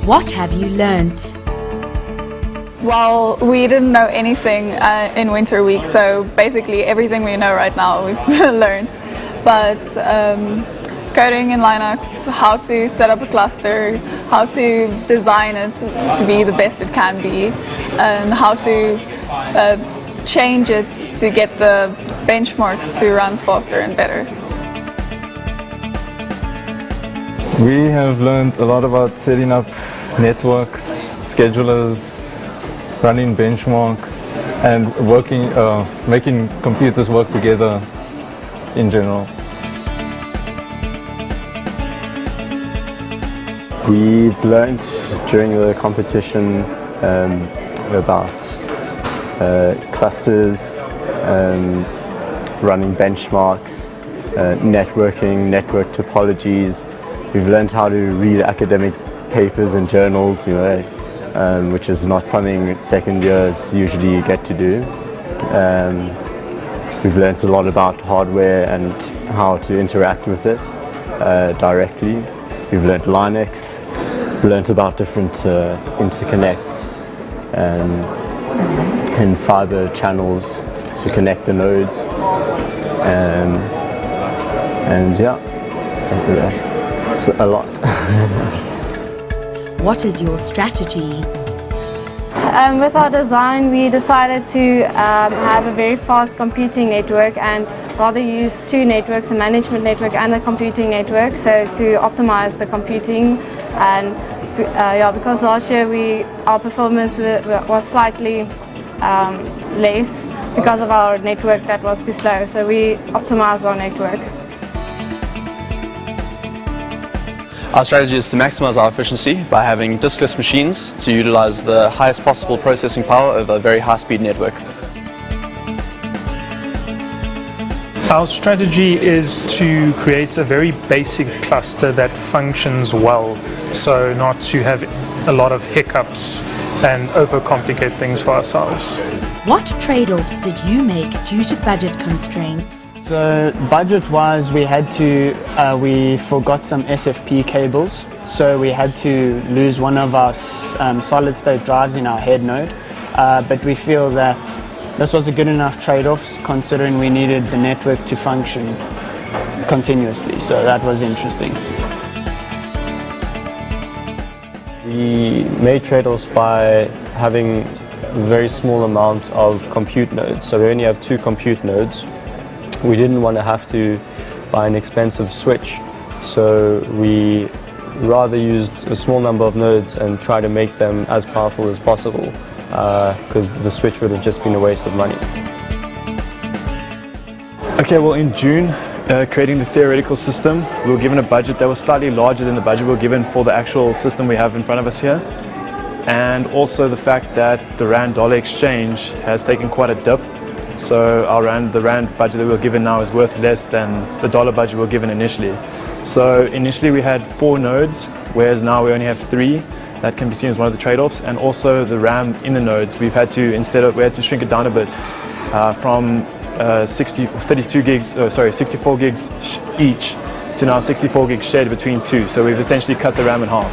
What have you learnt? Well, we didn't know anything in winter week, so basically everything we know right now we've learned. But coding in Linux, how to set up a cluster, how to design it to be the best it can be, and how to change it to get the benchmarks to run faster and better. We have learned a lot about setting up networks, schedulers, running benchmarks, and making computers work together in general. We've learned during the competition about clusters, running benchmarks, networking, network topologies. We've learned how to read academic papers and journals, which is not something second years usually get to do. We've learned a lot about hardware and how to interact with it directly. We've learned Linux. We've learned about different interconnects and fiber channels to connect the nodes. And yeah, I think that's a lot. What is your strategy? With our design, we decided to have a very fast computing network and rather use two networks, the management network and the computing network, so to optimize the computing. And because last year our performance was slightly less because of our network that was too slow, so we optimized our network. Our strategy is to maximize our efficiency by having diskless machines to utilize the highest possible processing power over a very high-speed network. Our strategy is to create a very basic cluster that functions well, so not to have a lot of hiccups and overcomplicate things for ourselves. What trade-offs did you make due to budget constraints? So budget-wise, we forgot some SFP cables, so we had to lose one of our solid-state drives in our head node. But we feel that this was a good enough trade-off considering we needed the network to function continuously, so that was interesting. We made trade-offs by having a very small amount of compute nodes, so we only have 2 compute nodes. We didn't want to have to buy an expensive switch, so we rather used a small number of nodes and try to make them as powerful as possible, because the switch would have just been a waste of money. Okay, well in June, creating the theoretical system, we were given a budget that was slightly larger than the budget we were given for the actual system we have in front of us here. And also the fact that the Rand-dollar exchange has taken quite a dip. So the Rand budget that we were given now is worth less than the dollar budget we were given initially. So initially we had 4 nodes, whereas now we only have 3. That can be seen as one of the trade-offs. And also the RAM in the nodes, we had to shrink it down a bit from 64 gigs each to now 64 gigs shared between 2. So we've essentially cut the RAM in half.